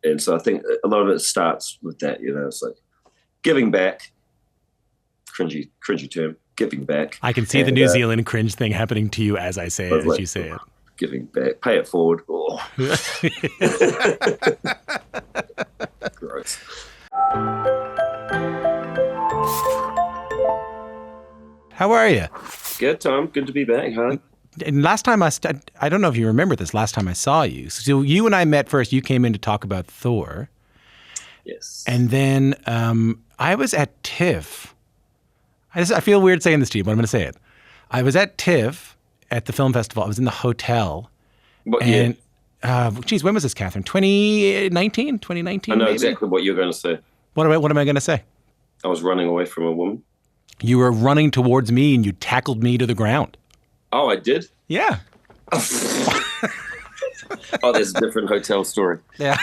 And so I think a lot of it starts with that, it's like giving back, cringy term, giving back. I can see the New Zealand cringe thing happening to you as I say it, as you say it. Giving back, pay it forward. Oh. Gross. How are you? Good, Tom. Good to be back, huh? And last time I don't know if you remember this, last time I saw you. So you and I met first. You came in to talk about Thor. Yes. And then I was at TIFF. I feel weird saying this to you, but I'm going to say it. I was at TIFF at the film festival. I was in the hotel. What year? When was this, Catherine? 2019? 2019, I know maybe? exactly what you're going to say. What am I going to say? I was running away from a woman. You were running towards me and you tackled me to the ground. Oh, I did? Yeah. Oh, there's a different hotel story. Yeah.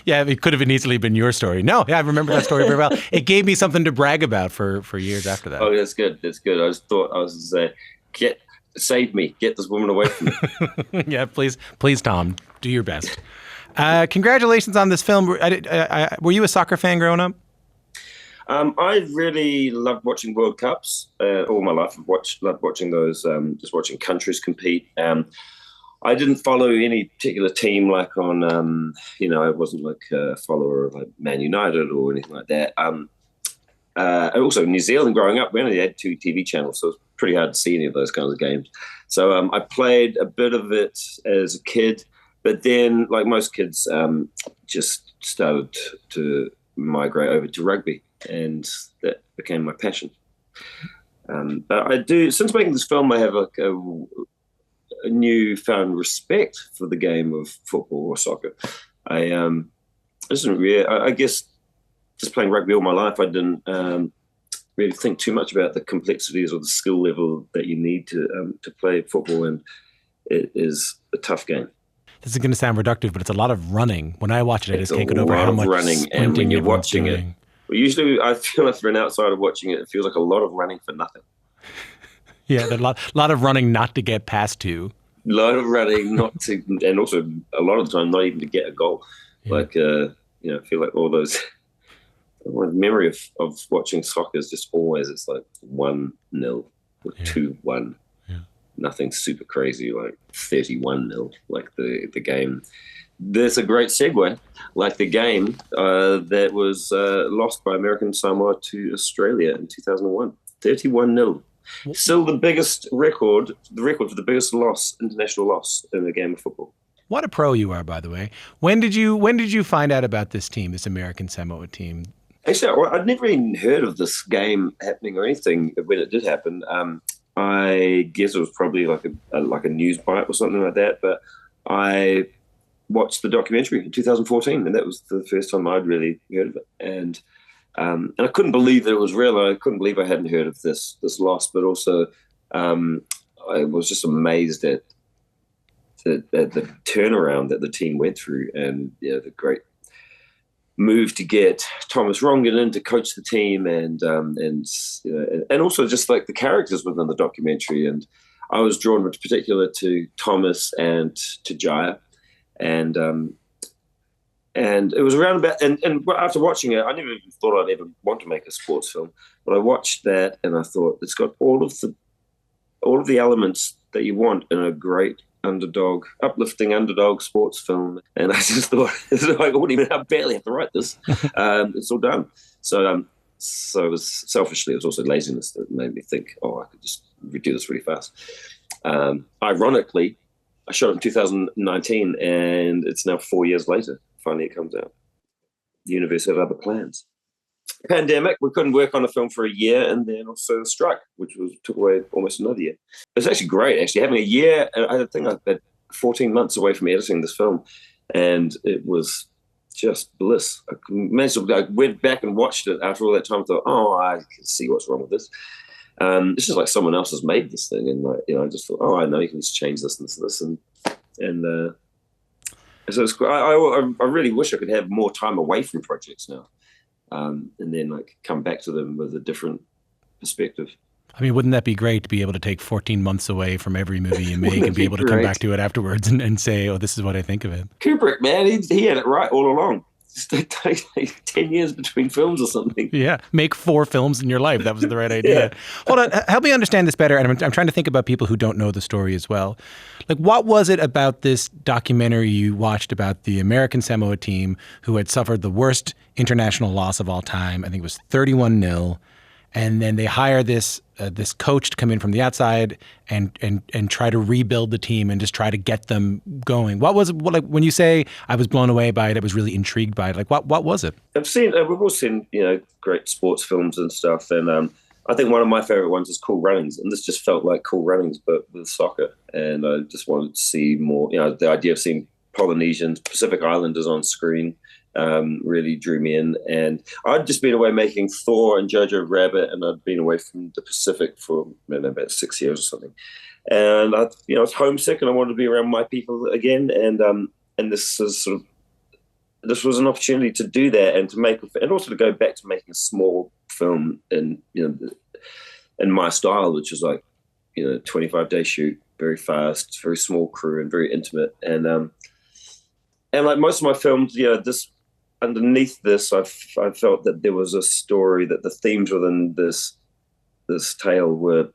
Yeah, it could have easily been your story. No, yeah, I remember that story very well. It gave me something to brag about for years after that. Oh, that's good. That's good. I just thought I was going to say, save me. Get this woman away from me. Yeah, please, Tom, do your best. Congratulations on this film. Were you a soccer fan growing up? I really loved watching World Cups all my life. I've loved watching those, just watching countries compete. I didn't follow any particular team like on, I wasn't like a follower of like Man United or anything like that. And also New Zealand growing up, we only had 2 TV channels, so it was pretty hard to see any of those kinds of games. So I played a bit of it as a kid, but then like most kids just started to migrate over to rugby, and that became my passion. But I do, since making this film, I have like a newfound respect for the game of football or soccer. I guess just playing rugby all my life, I didn't really think too much about the complexities or the skill level that you need to play football, and it is a tough game. This is going to sound reductive, but it's a lot of running. When I watch it, I just can't get over how much running, and when you're watching it, well, usually I feel like for an outsider watching it, it feels like a lot of running for nothing. Yeah, there's a lot of running not to get past to. A lot of running not to, and also a lot of the time not even to get a goal. Yeah. Like, I feel like all those. My memory of watching soccer is just always it's like 1-0 or 2-1. Yeah. Nothing super crazy like 31-0 like the game. There's a great segue, like the game that was lost by American Samoa to Australia in 2001, 31-0. Still the record for the biggest international loss in a game of football. What a pro you are, by the way. When did you find out about this team, this American Samoa team? Actually, I'd never even heard of this game happening or anything when it did happen. I guess it was probably like a news bite or something like that. But I watched the documentary in 2014, and that was the first time I'd really heard of it. And I couldn't believe that it was real. I couldn't believe I hadn't heard of this loss, but also I was just amazed at the turnaround that the team went through, and the great move to get Thomas Rongen in to coach the team, and also just like the characters within the documentary. And I was drawn in particular to Thomas and to Jaiyah, and it was around about and after watching it, I never even thought I'd ever want to make a sports film, but I watched that and I thought it's got all of the elements that you want in a great uplifting underdog sports film. And I just thought, I barely have to write this. It's all done. So it was selfishly, it was also laziness that made me think, I could just do this really fast. Ironically, I shot it in 2019, and it's now 4 years later. Finally, it comes out. The universe had other plans. Pandemic, we couldn't work on a film for a year, and then also the strike, which took away almost another year. It was actually great, having a year. I think I had 14 months away from editing this film, and it was just bliss. I went back and watched it after all that time. I thought, I can see what's wrong with this. It's just like someone else has made this thing, and I just thought, I know you can just change this and this, and so it's, I really wish I could have more time away from projects now. And then come back to them with a different perspective. I mean, wouldn't that be great to be able to take 14 months away from every movie you make and be able to great? come back to it afterwards and say, oh, this is what I think of it? Kubrick, man, he had it right all along. Just take 10 years between films or something. Yeah, make 4 films in your life. That was the right idea. Yeah. Hold on, help me understand this better. And I'm trying to think about people who don't know the story as well. Like, what was it about this documentary you watched about the American Samoa team who had suffered the worst international loss of all time? I think it was 31-0. And then they hire this coach to come in from the outside and try to rebuild the team and just try to get them going. What was it like when you say I was blown away by it? I was really intrigued by it. Like what was it? We've all seen great sports films and stuff, and I think one of my favorite ones is Cool Runnings, and this just felt like Cool Runnings but with soccer. And I just wanted to see more. The idea of seeing Polynesians, Pacific Islanders on screen. Really drew me in, and I'd just been away making Thor and Jojo Rabbit, and I'd been away from the Pacific for about 6 years or something. And I was homesick, and I wanted to be around my people again. And this was an opportunity to do that, and to make, and also to go back to making a small film in my style, which was like 25-day shoot, very fast, very small crew, and very intimate. And like most of my films, this. Underneath this, I felt that there was a story, that the themes within this tale were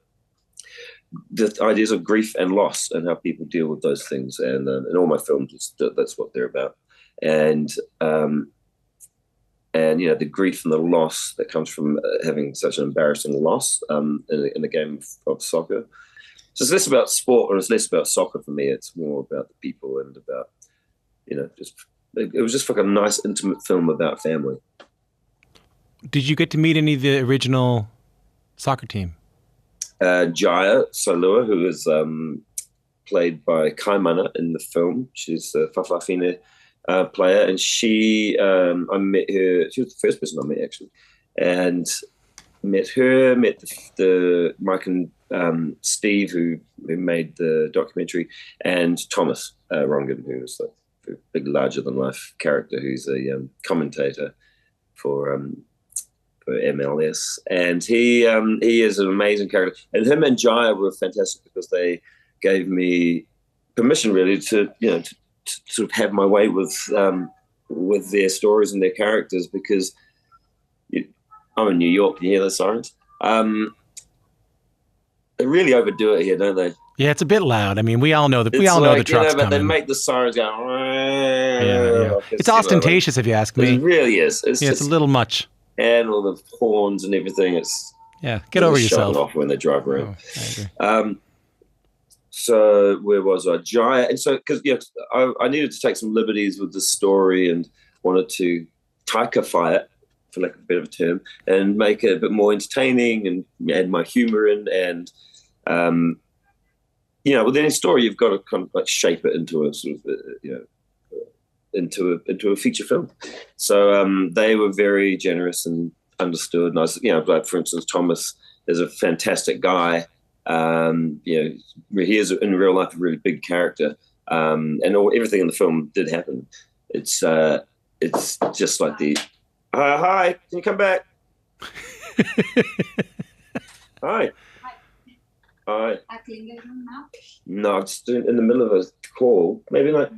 the ideas of grief and loss and how people deal with those things. And in all my films, that's what they're about. And the grief and the loss that comes from having such an embarrassing loss in a game of soccer. So it's less about sport, or it's less about soccer for me. It's more about the people and about just. It was just like a nice, intimate film about family. Did you get to meet any of the original soccer team? Jaiyah Salua, who is played by Kaimana in the film. She's a Fafafine player, and I met her. She was the first person I met, actually. And met the Mike and Steve, who made the documentary, and Thomas Rongan, who was the big, larger-than-life character who's a commentator for MLS, and he is an amazing character. And him and Jaiyah were fantastic because they gave me permission, really, to sort of have my way with their stories and their characters. Because I'm in New York, you hear the sirens. They really overdo it here, don't they? Yeah, it's a bit loud. I mean, we all know that. We all know the truck's but coming. They make the sirens go. Yeah. It's ostentatious, if you ask me. It really is. It's a little much. And all the horns and everything. It's get over yourself. Off when they drive around. Oh, I agree. So where was I? Jaiyah, and so because I needed to take some liberties with the story and wanted to Taika-fy it, for lack of a better term, and make it a bit more entertaining and add my humour in. And with any story, you've got to kind of like shape it into a sort of into a feature film. So they were very generous and understood. And I was, like, for instance, Thomas is a fantastic guy. He is in real life a really big character, and everything in the film did happen. It's just like the hi, can you come back? Hi. Hi. No, I'm just in the middle of a call. Maybe not.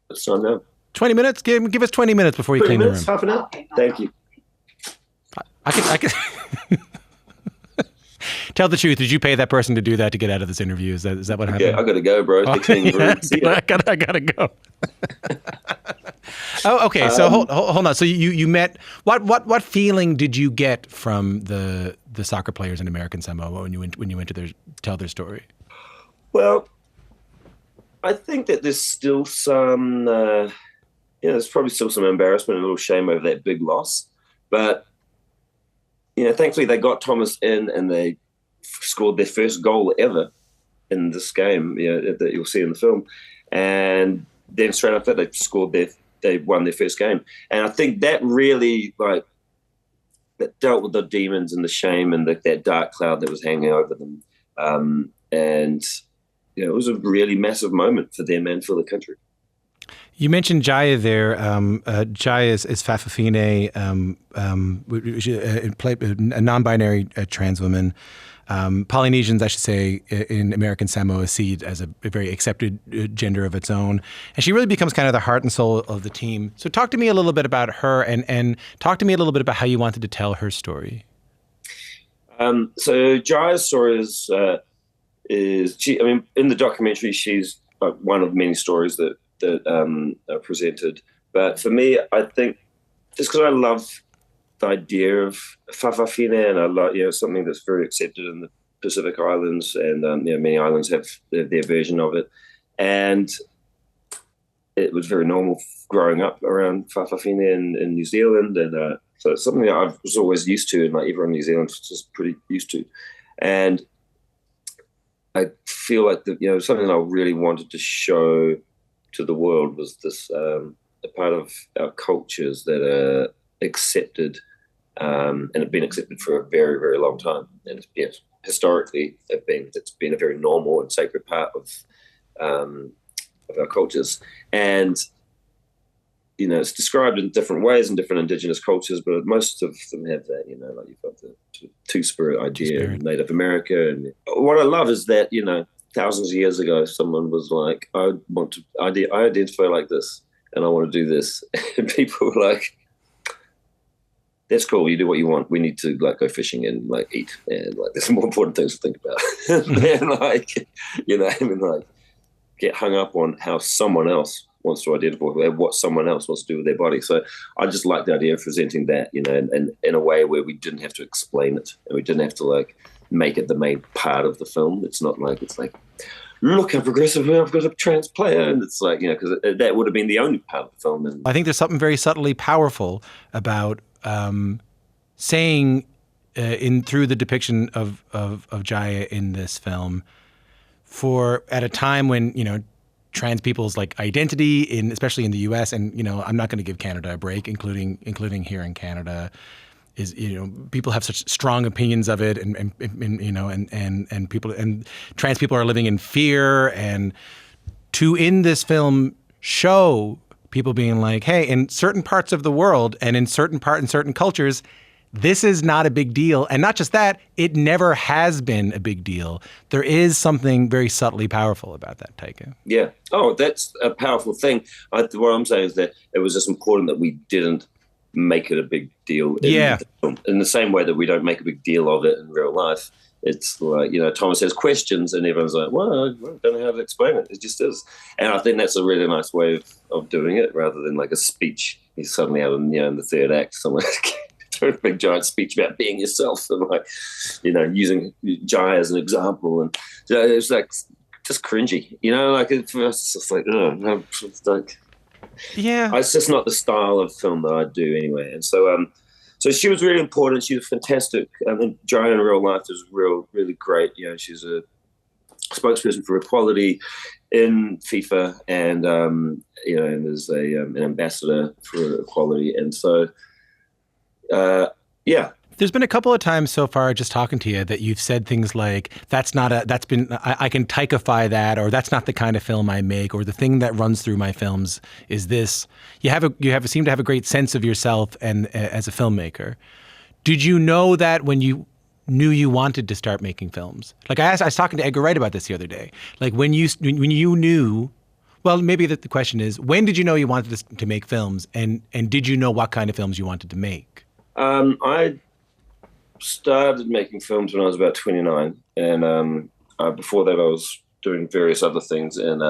What's time now? 20 minutes? Give us 20 minutes before you clean the room. Half an hour? Okay, thank you. I can Tell the truth. Did you pay that person to do that to get out of this interview? Is that what happened? Yeah, I got to go, bro. Oh, I gotta go. Oh, okay. So hold on. So you met. What feeling did you get from the soccer players in American Samoa when you went to tell their story? Well, I think that there's still some. There's probably still some embarrassment and a little shame over that big loss, but thankfully they got Thomas in and they scored their first goal ever in this game, that you'll see in the film. And then straight after that, they won their first game. And I think that really, that dealt with the demons and the shame and that dark cloud that was hanging over them. And it was a really massive moment for them and for the country. You mentioned Jaiyah there. Jaiyah is Fa'afafine, a non-binary trans woman. Polynesians, I should say, in American Samoa see it as a very accepted gender of its own. And she really becomes kind of the heart and soul of the team. So talk to me a little bit about her and talk to me a little bit about how you wanted to tell her story. So Jaiyah's story is she, I mean, in the documentary, she's like one of many stories that are presented. But for me, I think just because I love the idea of Fa'afafine, and I like something that's very accepted in the Pacific Islands, and many islands have their version of it, and it was very normal growing up around Fa'afafine in New Zealand, and so it's something that I was always used to, and like everyone in New Zealand was just pretty used to, and I feel like something that I really wanted to show to the world was this a part of our cultures that are accepted and have been accepted for a very, very long time. And historically, it's been a very normal and sacred part of our cultures. And it's described in different ways in different Indigenous cultures, but most of them have that. Like you've got the two-spirit idea in Native America. And what I love is that thousands of years ago, someone was like, I identify like this, and I want to do this. And people were like, that's cool, you do what you want. We need to like go fishing and like eat. And like there's more important things to think about than like, get hung up on how someone else wants to identify with what someone else wants to do with their body. So I just like the idea of presenting that, and in a way where we didn't have to explain it, and we didn't have to like make it the main part of the film. It's not like look how progressive I've got a trans player, and it's like because that would have been the only part of the film. And I think there's something very subtly powerful about saying through the depiction of Jaiyah in this film, at a time when trans people's like identity especially in the U.S. and I'm not going to give Canada a break, including here in Canada, is people have such strong opinions of it, and people and trans people are living in fear, and to in this film show people being like, hey, in certain parts of the world and in certain cultures, this is not a big deal. And not just that, it never has been a big deal. There is something very subtly powerful about that, Taika. Yeah. Oh, that's a powerful thing. What I'm saying is that it was just important that we didn't make it a big deal in the same way that we don't make a big deal of it in real life. It's like, Thomas has questions and everyone's like, well, I don't know how to explain it. It just is. And I think that's a really nice way of doing it, rather than like a speech. He's suddenly out in the third act, someone doing a big giant speech about being yourself, and like, using Jaiyah as an example. And it's like just cringy, like it's just like, oh, it's like, yeah, it's just not the style of film that I do anyway. And so, so she was really important. She was fantastic. I mean, Jaiyah in real life is really great. She's a spokesperson for equality in FIFA, and and is an ambassador for equality. And so, There's been a couple of times so far, just talking to you, that you've said things like, I can Taikify that, or that's not the kind of film I make, or the thing that runs through my films is this. You seem to have a great sense of yourself and as a filmmaker. Did you know that when you knew you wanted to start making films? Like I was talking to Edgar Wright about this the other day. Like when you knew, well, maybe the question is, when did you know you wanted to make films, and did you know what kind of films you wanted to make? I started making films when I was about 29, and before that I was doing various other things, and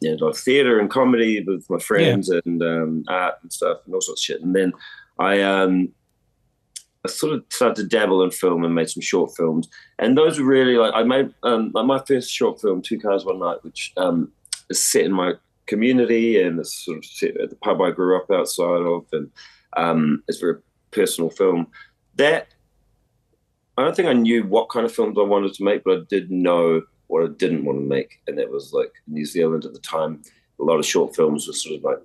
like theater and comedy with my friends, and art and stuff and all sorts of shit. And then I sort of started to dabble in film and made some short films, and those were really like, I made my first short film, Two Cars One Night, which is set in my community, and it's sort of set at the pub I grew up outside of, and it's a very personal film. That I don't think I knew what kind of films I wanted to make, but I did know what I didn't want to make, and that was like New Zealand at the time. A lot of short films were sort of like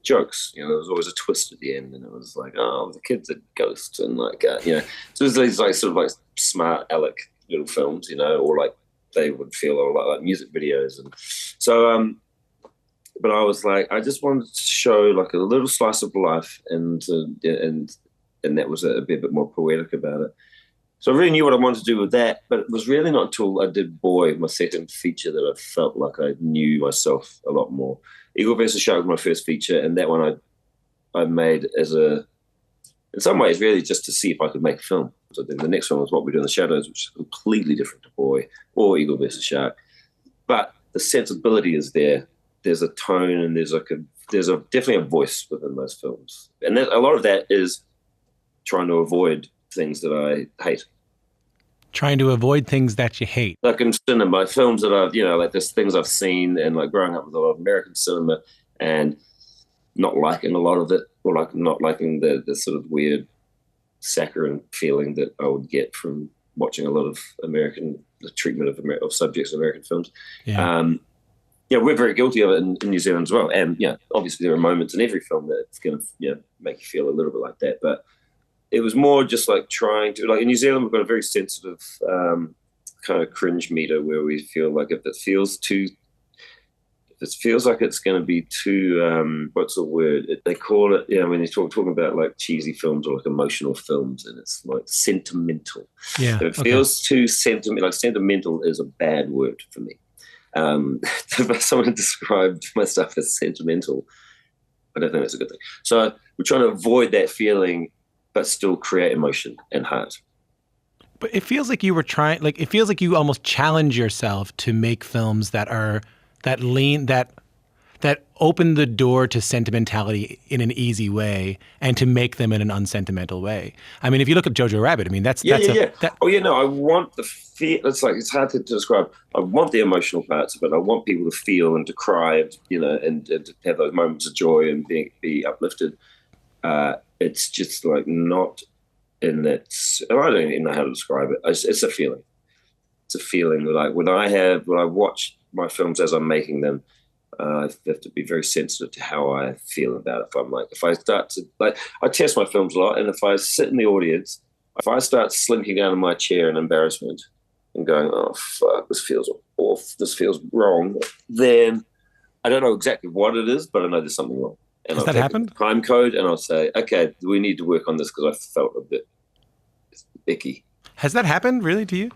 jokes, there was always a twist at the end, and it was like, oh, the kids are ghosts, and like, so it was these like sort of like smart aleck little films, or like they would feel like music videos, and so but I was like, I just wanted to show like a little slice of life, and that was a bit more poetic about it. So I really knew what I wanted to do with that, but it was really not until I did Boy, my second feature, that I felt like I knew myself a lot more. Eagle vs. Shark was my first feature, and that one I made as a, in some ways, really just to see if I could make a film. So then the next one was What We Do in the Shadows, which is completely different to Boy or Eagle vs. Shark. But the sensibility is there. There's a tone, and there's definitely a voice within those films. And a lot of that is trying to avoid things that I hate. Trying to avoid things that you hate. Like in cinema, films that I've, like there's things I've seen, and like growing up with a lot of American cinema and not liking a lot of it, or like not liking the sort of weird saccharine feeling that I would get from watching a lot of the treatment of subjects in American films. Yeah. We're very guilty of it in New Zealand as well. And obviously there are moments in every film that it's going to make you feel a little bit like that. But it was more just like trying to, like in New Zealand, we've got a very sensitive kind of cringe meter where we feel like if it feels like it's going to be too, what's the word? They call it, when you're talking about like cheesy films or like emotional films, and it's like sentimental. Yeah. If it feels too sentimental, like sentimental is a bad word for me. If someone described my stuff as sentimental, I don't think that's a good thing. So we're trying to avoid that feeling, but still create emotion and heart. But it feels like you were trying, like, it feels like you almost challenge yourself to make films that open the door to sentimentality in an easy way, and to make them in an unsentimental way. I mean, if you look at Jojo Rabbit, I mean, I want the feel. It's hard to describe. I want the emotional parts of it. I want people to feel and to cry, and to have those moments of joy and be uplifted. It's just like not in that. I don't even know how to describe it. It's a feeling. It's a feeling that when I watch my films as I'm making them, I have to be very sensitive to how I feel about it. If I start to, I test my films a lot, and if I sit in the audience, if I start slinking down in my chair in embarrassment and going, oh, fuck, this feels off, this feels wrong, then I don't know exactly what it is, but I know there's something wrong. And Has that happened? Time code, and I'll say, okay, we need to work on this because I felt a bit icky. Has that happened really to you?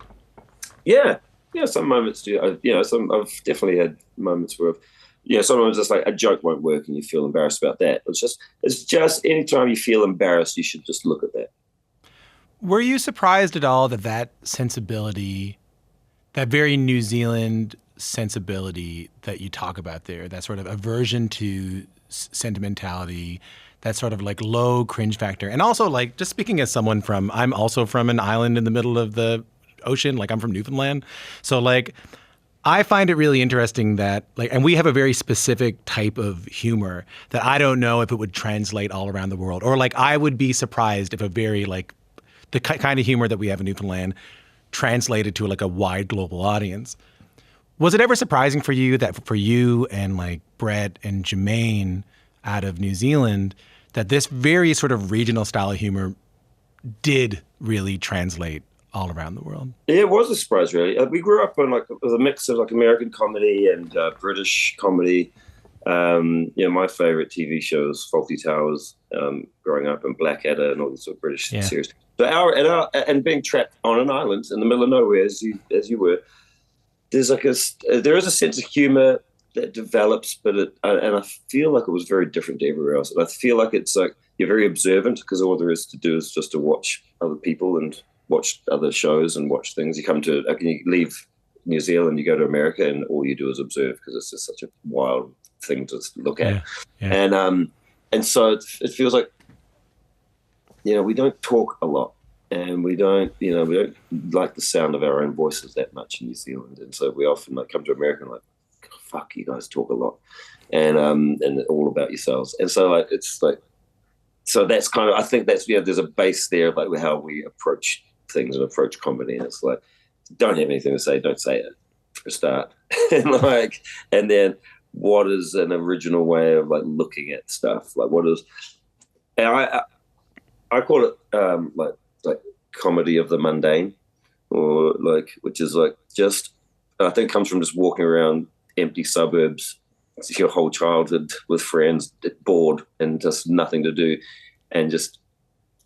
Yeah, some moments do. I've definitely had moments where sometimes it's like a joke won't work and you feel embarrassed about that. It's just anytime you feel embarrassed, you should just look at that. Were you surprised at all that sensibility, that very New Zealand sensibility that you talk about there, that sort of aversion to sentimentality, that sort of like low cringe factor, and also like, just speaking as someone I'm also from an island in the middle of the ocean, like I'm from Newfoundland. So like, I find it really interesting that and we have a very specific type of humor that I don't know if it would translate all around the world, or like I would be surprised if a very the kind of humor that we have in Newfoundland translated to like a wide global audience. Was it ever surprising for you that for you and like Brett and Jermaine out of New Zealand, that this very sort of regional style of humor did really translate all around the world? It was a surprise, really. We grew up on with a mix of American comedy and British comedy. My favorite TV shows, Fawlty Towers, growing up, and Blackadder, and all these sort of British series. So and being trapped on an island in the middle of nowhere, as you were, there is a sense of humor that develops, but and I feel like it was very different to everywhere else. And I feel like it's like you're very observant, because all there is to do is just to watch other people and watch other shows and watch things. You leave New Zealand, you go to America, and all you do is observe, because it's just such a wild thing to look at. Yeah. And so it feels like, we don't talk a lot, and we don't like the sound of our own voices that much in New Zealand. And so we often come to America and fuck, you guys talk a lot, and all about yourselves. And so so that's kind of, I think that's, there's a base there of how we approach things and approach comedy. And it's don't have anything to say, don't say it for a start. and then what is an original way of looking at stuff? What is, and I call it comedy of the mundane, or which is just, I think comes from just walking around empty suburbs your whole childhood with friends, bored and just nothing to do, and just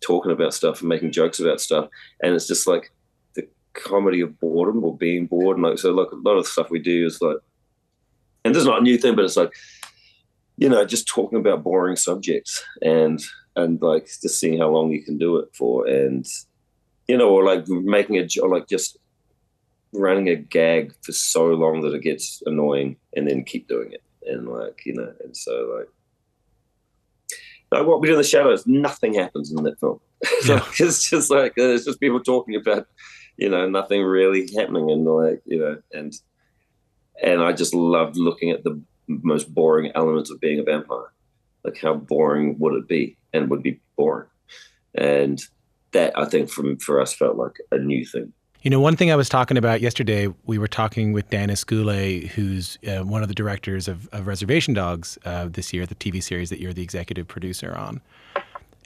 talking about stuff and making jokes about stuff. And it's just like the comedy of boredom or being bored. And like, so like a lot of the stuff we do is like, and this is not a new thing, but it's like, just talking about boring subjects and like just seeing how long you can do it for. And, or like making or like just running a gag for so long that it gets annoying and then keep doing it. And like, and so like what we do in the shadows, nothing happens in that film. So it's just like, it's just people talking about, nothing really happening. And like, and I just loved looking at the most boring elements of being a vampire. Like how boring would it be, and would be boring. And that I think for us felt like a new thing. One thing I was talking about yesterday, we were talking with Dan Escule, who's one of the directors of Reservation Dogs this year, the TV series that you're the executive producer on.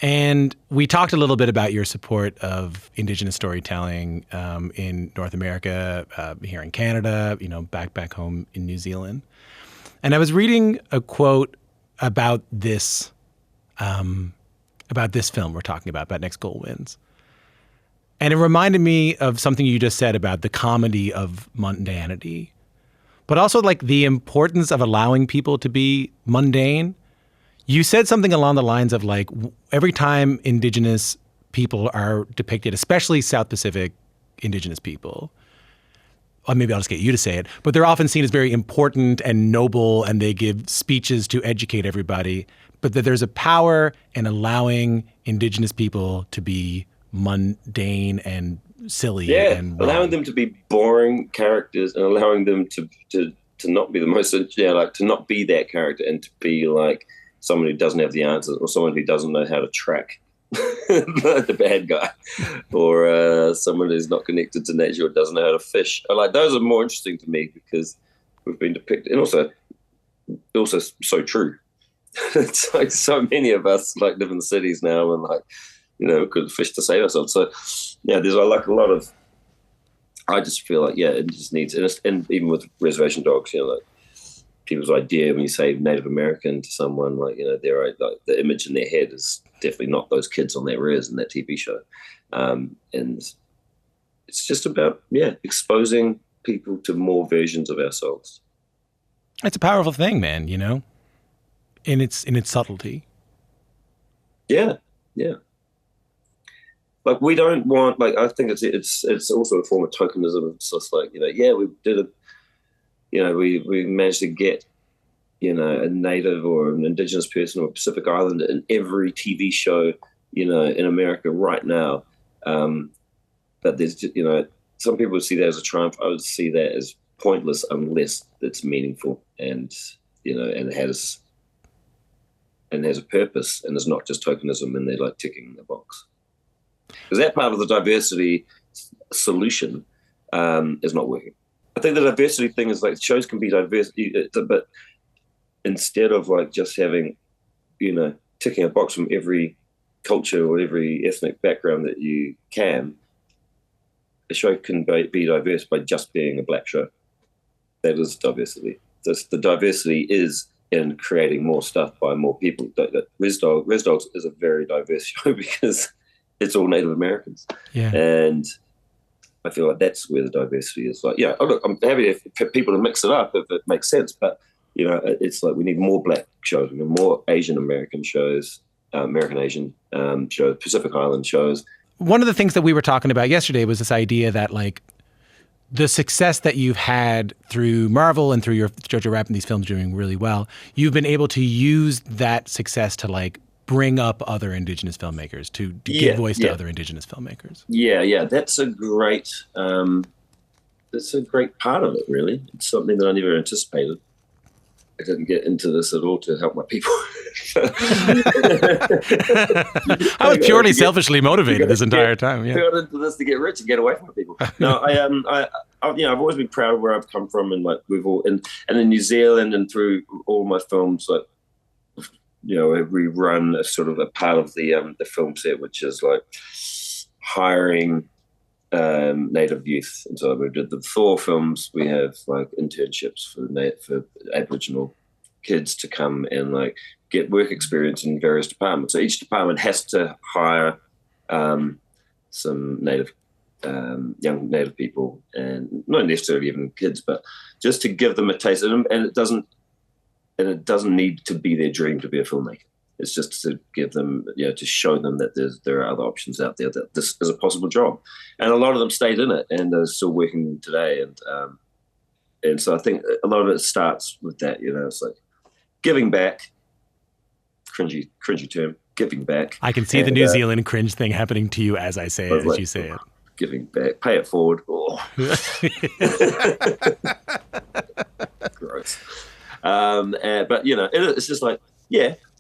And we talked a little bit about your support of Indigenous storytelling in North America, here in Canada, back home in New Zealand. And I was reading a quote about this film we're talking about Next Goal Wins. And it reminded me of something you just said about the comedy of mundanity, but also like the importance of allowing people to be mundane. You said something along the lines of like, every time Indigenous people are depicted, especially South Pacific Indigenous people, or maybe I'll just get you to say it, but they're often seen as very important and noble, and they give speeches to educate everybody, but that there's a power in allowing Indigenous people to be mundane and silly, and wrong. Allowing them to be boring characters and allowing them to not be the most, like to not be that character and to be like someone who doesn't have the answers, or someone who doesn't know how to track the bad guy, or someone who's not connected to nature or doesn't know how to fish. Like those are more interesting to me because we've been depicted, and also so true. It's like so many of us like live in the cities now and like, could fish to save ourselves. So, there's like a lot of. I just feel like it just needs, and even with Reservation Dogs, like people's idea when you say Native American to someone, like their like the image in their head is definitely not those kids on that res in that TV show, and it's just about exposing people to more versions of ourselves. It's a powerful thing, man. In its subtlety. Yeah. Like we don't want, like I think it's also a form of tokenism. It's just like we did it. We managed to get a native or an Indigenous person or a Pacific Islander in every TV show in America right now. But there's some people would see that as a triumph. I would see that as pointless unless it's meaningful and and has a purpose and it's not just tokenism and they're like ticking the box. Because that part of the diversity solution is not working. I think the diversity thing is like shows can be diverse, but instead of like just having, ticking a box from every culture or every ethnic background that you can, a show can be diverse by just being a black show. That is diversity. The diversity is in creating more stuff by more people. Res Dogs is a very diverse show because it's all Native Americans. Yeah. And I feel like that's where the diversity is. Like, look, I'm happy for people to mix it up if it makes sense, but it's like we need more black shows, we need more Asian American shows, American Asian shows, Pacific Island shows. One of the things that we were talking about yesterday was this idea that like the success that you've had through Marvel and through your Jojo Rabbit and these films doing really well, you've been able to use that success to like bring up other Indigenous filmmakers, to give voice to other Indigenous filmmakers. Yeah. That's a great part of it, really. It's something that I never anticipated. I didn't get into this at all to help my people. I was purely selfishly motivated this entire time. I got into this to get rich and get away from people. No, I've always been proud of where I've come from, and like we've all, and in New Zealand and through all my films, like we run a sort of a part of the film set, which is like hiring Native youth. And so we did the Thor films. We have like internships for Aboriginal kids to come and like get work experience in various departments. So each department has to hire some young Native people, and not necessarily even kids, but just to give them a taste. And it doesn't need to be their dream to be a filmmaker. It's just to give them, to show them that there are other options out there, that this is a possible job. And a lot of them stayed in it and are still working today. And so I think a lot of it starts with that, it's like giving back, cringy term, giving back. I can see the New Zealand cringe thing happening to you as I say it, as you say it. Giving back, pay it forward. Oh. Gross. But it's just like,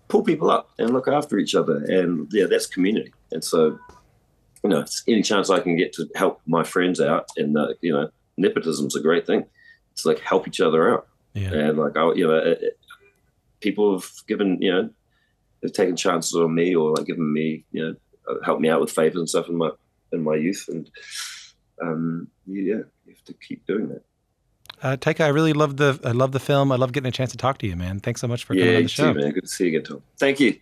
pull people up and look after each other, and that's community. And so, any chance I can get to help my friends out, and nepotism's a great thing. It's like help each other out, and like people have given, they've taken chances on me, or like given me, helped me out with favors and stuff in my youth, and you have to keep doing that. Taika, I really love the film. I love getting a chance to talk to you, man. Thanks so much for coming on the show. Yeah, you too, man. Good to see you again, Tom. Thank you.